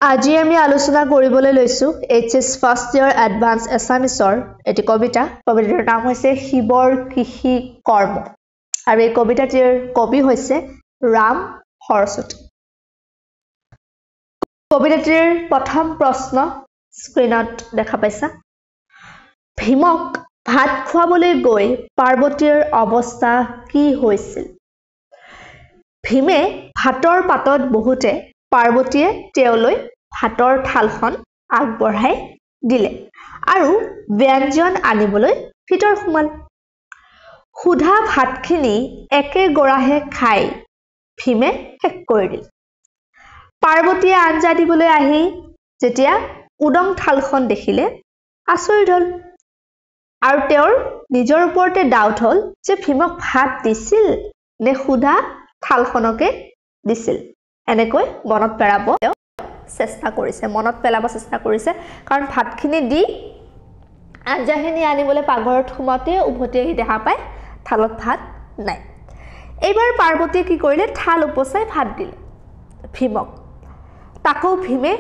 আজি আমি আলোচনা কৰিবলৈ লৈছো এইচএস ফাৰ্ষ্ট ইয়াৰ এডভান্স এছামিছৰ এটি কবিতা কবিতাৰ নাম হৈছে শিৱৰ কৃষি কৰ্ম আৰু এই কবিতাটিৰ কবি হৈছে ৰাম সৰস্বতী কবিতাটিৰ প্ৰথম প্ৰশ্ন স্ক্ৰিনত দেখা পাইছা ভীমক ভাত খোৱাবলৈ গৈ পাৰ্বতীৰ অৱস্থা কি হৈছিল ভীমে ভাতৰ পাতত বহুতে পাৰ্বতীয়ে তেওঁলৈ ভাতৰ থালখন আগবঢ়াই দিলে আৰু ব্যঞ্জন আনিবলৈ ভিতৰ সোমাল খুধা ভাতখিনি একে গৰাহে খাই ভীমে শেষ কৰি দিল পাৰ্বতীয়ে আঞ্জা দিবলৈ আহি যেতিয়া উদং থালখন দেখিলে আচৰিত হ'ল আৰু তেওঁৰ নিজৰ ওপৰতে ডাউট হ'ল যে ভীমক ভাত দিছিল নে খুধা থালখনকে দিছিল এনেকৈ মনত পেলাব চেষ্টা কৰিছে কাৰণ ভাতখিনি দি আঞ্জাখিনি আনিবলৈ পাকঘৰত সোমাতে উভতি আহি দেখা পায় থালত ভাত নাই এইবাৰ পাৰ্বতীয়ে কি কৰিলে থাল উপচাই ভাত দিলে ভীমক তাকো ভীমে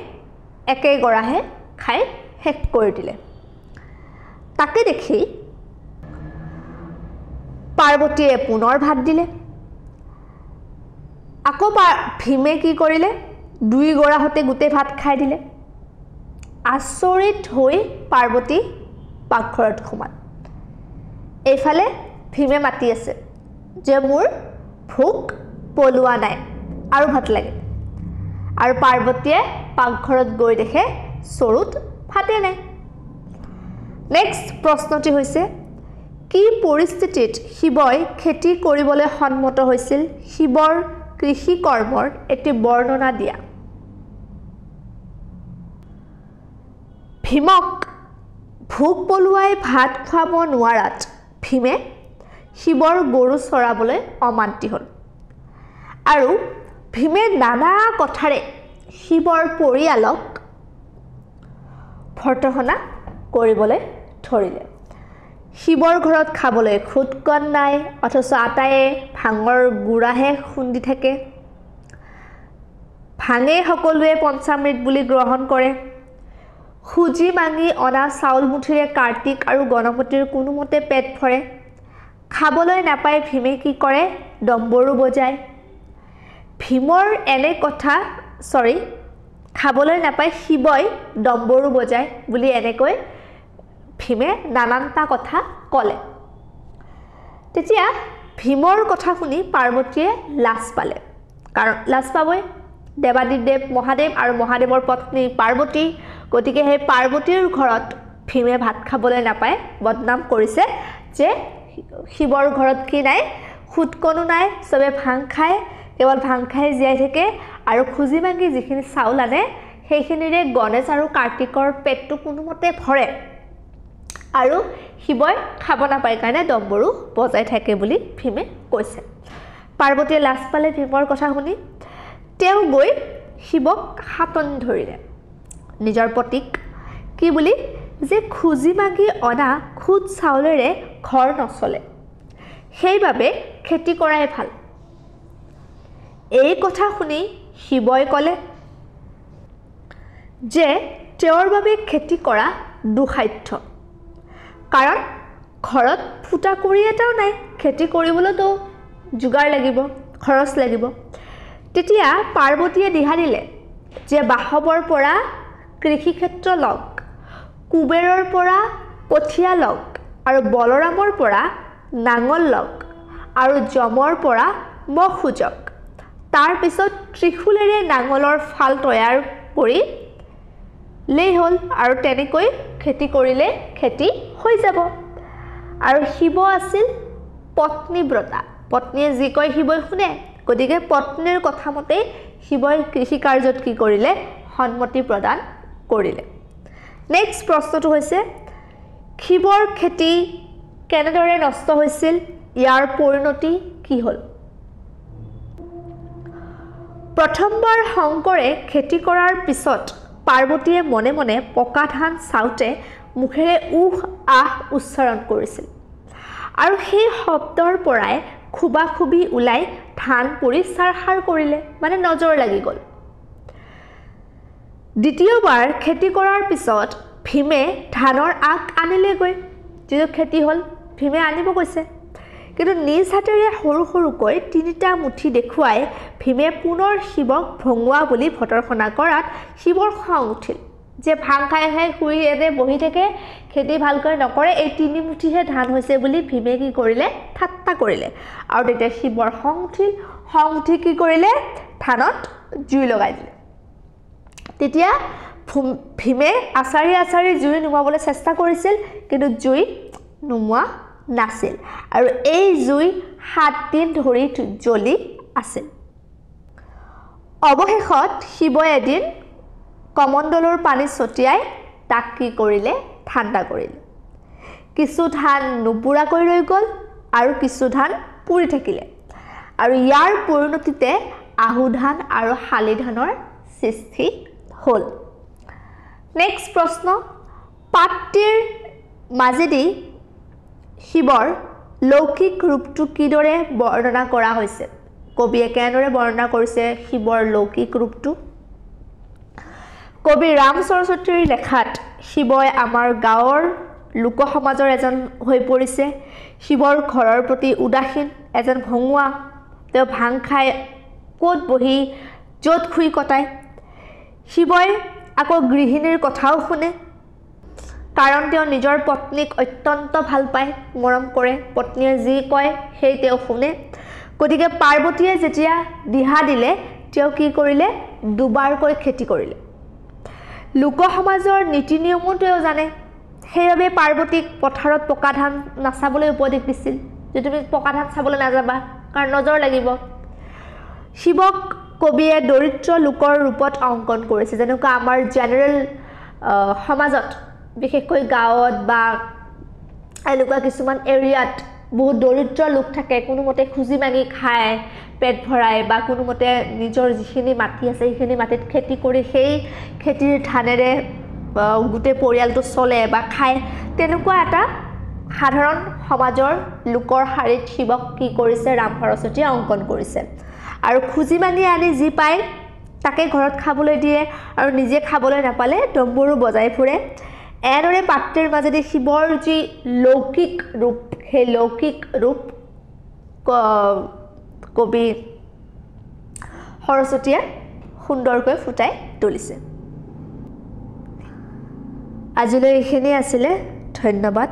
একে গৰাহে খাই শেষ কৰি দিলে তাকে দেখি পাৰ্বতীয়ে পুনৰ ভাত দিলে আকৌ ভীমে কি কৰিলে দুই গৰাহতে গোটেই ভাত খাই দিলে আচৰিত হৈ পাৰ্বতী পাকঘৰত সোমাল এইফালে ভীমে মাতি আছে যে মোৰ ভোক পলোৱা নাই আৰু ভাত লাগে আৰু পাৰ্বতীয়ে পাকঘৰত গৈ দেখে চৰুত ভাতে নাই নেক্সট প্ৰশ্নটি হৈছে কি পৰিস্থিতিত শিৱই খেতি কৰিবলৈ সন্মত হৈছিল শিৱৰ কৃষি কৰ্মৰ এটি বৰ্ণনা দিয়া ভীমক ভোক পলুৱাই ভাত খুৱাব নোৱাৰাত ভীমে শিৱৰ গৰু চৰাবলৈ অমান্তি হ'ল আৰু ভীমে নানা কথাৰে শিৱৰ পৰিয়ালক ভৰ্তসনা কৰিবলৈ ধৰিলে শিৱৰ ঘৰত খাবলৈ খুদকণ নাই অথচ আটায়ে ভাঙৰ গুড়াহে খুন্দি থাকে ভাঙে সকলোৱে পঞ্চামৃত বুলি গ্ৰহণ কৰে খুজি মাঙি অনা চাউল মুঠিৰে কাৰ্তিক আৰু গণপতিৰ কোনোমতে পেট ভৰে খাবলৈ নাপায় ভীমে কি কৰে ডম্বৰু বজায় ভীমৰ এনে কথা খাবলৈ নাপায় শিৱই ডম্বৰু বজায় বুলি এনেকৈ ভীমে নানানটা কথা ক'লে তেতিয়া ভীমৰ কথা শুনি পাৰ্বতীয়ে লাজ পালে কাৰণ লাজ পাবই দেৱাদিদেৱ মহাদেৱ আৰু মহাদেৱৰ পত্নী পাৰ্বতী গতিকে সেই পাৰ্বতীৰ ঘৰত ভীমে ভাত খাবলৈ নাপায় বদনাম কৰিছে যে শিৱৰ ঘৰত কি নাই খুদকণো নাই সবে ভাং খায় কেৱল ভাং খাই জীয়াই থাকে আৰু খুজি মাগি যিখিনি চাউল আনে সেইখিনিৰে গণেশ আৰু কাৰ্তিকৰ পেটটো কোনোমতে ভৰে আৰু শিৱই খাব নাপায় কাৰণে ডম্বৰু বজাই থাকে বুলি ভীমে কৈছে পাৰ্বতীয়ে লাজ পালে ভীমৰ কথা শুনি তেওঁ গৈ শিৱক হাতনি ধৰিলে নিজৰ পতিক কি বুলি যে খুজি মাগি অনা খুদ চাউলেৰে ঘৰ নচলে সেইবাবে খেতি কৰাই ভাল এই কথা শুনি শিৱই ক'লে যে তেওঁৰ বাবে খেতি কৰা দুসাধ্য কাৰণ ঘৰত ফুটা কৰি এটাও নাই খেতি কৰিবলৈতো যোগাৰ লাগিব খৰচ লাগিব তেতিয়া পাৰ্বতীয়ে দিহা দিলে যে বাহবৰ পৰা কৃষি ক্ষেত্ৰ লওক কুবেৰৰ পৰা কঠীয়া লওক আৰু বলৰামৰ পৰা নাঙল লওক আৰু যমৰ পৰা মহ খোজক তাৰ পিছত ত্ৰিশূলেৰে নাঙলৰ ফাল তৈয়াৰ কৰি লেই হ'ল আৰু তেনেকৈ খেতি কৰিলে খেতি হৈ যাব আৰু শিৱ আছিল পত্নীব্ৰতা পত্নীয়ে যি কয় শিৱই শুনে গতিকে পত্নীৰ কথা মতে শিৱই কৃষি কাৰ্যত কি কৰিলে সন্মতি প্ৰদান কৰিলে নেক্সট প্ৰশ্নটো হৈছে শিৱৰ খেতি কেনেদৰে নষ্ট হৈছিল ইয়াৰ পৰিণতি কি হ'ল প্ৰথমবাৰ শংকৰে খেতি কৰাৰ পিছত পাৰ্বতীয়ে মনে মনে পকা ধান চাওতে মুখেৰে উহ আহ উচ্চাৰণ কৰিছিল আৰু সেই শব্দৰ পৰাই খুবা খুবি ওলাই ধান পৰি সাৰসাৰ কৰিলে মানে নজৰ লাগি গ'ল দ্বিতীয়বাৰ খেতি কৰাৰ পিছত ভীমে ধানৰ আগ আনিলেগৈ যিটো খেতি হ'ল ভীমে আনিব কৈছে কিন্তু নিজ হাতেৰে সৰু সৰুকৈ 3টা মুঠি দেখুৱাই ভীমে পুনৰ শিৱক ভঙুৱা বুলি ভৰ্ৎসনা কৰাত শিৱৰ খং উঠিল যে ভাং খাই খাই শুই এনে বহি থাকে খেতি ভালকৈ নকৰে এই 3 মুঠিহে ধান হৈছে বুলি ভীমে কি কৰিলে ঠাট্টা কৰিলে আৰু তেতিয়া শিৱৰ খং উঠি কি কৰিলে ধানত জুই লগাই দিলে তেতিয়া ভীমে আচাৰি জুই নুমাবলৈ চেষ্টা কৰিছিল কিন্তু জুই নুমা নাছিল আৰু এই জুই 7 দিন ধৰি জ্বলি আছিল অৱশেষত শিৱই এদিন কমণ্ডলৰ পানী ছটিয়াই তাক কি কৰিলে ঠাণ্ডা কৰিলে কিছু ধান নুপুৰাকৈ ৰৈ গ'ল আৰু কিছু ধান পুৰি থাকিলে আৰু ইয়াৰ পৰিণতিতে আহু ধান আৰু শালি ধানৰ সৃষ্টি হ'ল নেক্সট প্ৰশ্ন পাত্ৰীৰ মাজেদি শিৱৰ লৌকিক ৰূপটো কিদৰে বৰ্ণনা কৰা হৈছে কবিয়ে কেনেদৰে বৰ্ণনা কৰিছে শিৱৰ লৌকিক ৰূপটো কবি ৰাম সৰস্বতীৰ লেখাত শিৱই আমাৰ গাঁৱৰ লোক সমাজৰ এজন হৈ পৰিছে শিৱৰ ঘৰৰ প্ৰতি উদাসীন এজন ভঙুৱা তেওঁ ভাং খাই ক'ত বহি য'ত খুই কটায় শিৱই আকৌ গৃহিণীৰ কথাও শুনে কাৰণ তেওঁ নিজৰ পত্নীক অত্যন্ত ভাল পায় মৰম কৰে পত্নীয়ে যি কয় সেই তেওঁ শুনে গতিকে পাৰ্বতীয়ে যেতিয়া দিহা দিলে তেওঁ কি কৰিলে দুবাৰকৈ খেতি কৰিলে লোক সমাজৰ নীতি নিয়মো তেওঁ জানে সেইবাবে পাৰ্বতীক পথাৰত পকা ধান নাচাবলৈ উপদেশ দিছিল যে তুমি পকা ধান চাবলৈ নাযাবা কাৰণ নজৰ লাগিব শিৱক কবিয়ে দৰিদ্ৰ লোকৰ ৰূপত অংকন কৰিছে যেনেকুৱা আমাৰ জেনেৰেল সমাজত বিশেষকৈ গাঁৱত বা এনেকুৱা কিছুমান এৰিয়াত বহুত দৰিদ্ৰ লোক থাকে কোনোমতে খুজি মাগি খায় পেট ভৰাই বা কোনোমতে নিজৰ যিখিনি মাটি আছে সেইখিনি মাটিত খেতি কৰি সেই খেতিৰ ধানেৰে গোটেই পৰিয়ালটো চলে বা খায় তেনেকুৱা এটা সাধাৰণ সমাজৰ লোকৰ শাৰীত শিৱক কি কৰিছে ৰাম সৰস্বতীয়ে অংকন কৰিছে আৰু খুজি মাগি আনি যি পায় তাকে ঘৰত খাবলৈ দিয়ে আৰু নিজে খাবলৈ নাপালে ডম্বৰু বজাই ফুৰে এনেদৰে পাত্ৰীৰ মাজেদি শিৱৰ যি লৌকিক ৰূপ সেই লৌকিক ৰূপ কবি সৰস্বতীয়ে সুন্দৰকৈ ফুটাই তুলিছে আজিলৈ এইখিনি আছিলে ধন্যবাদ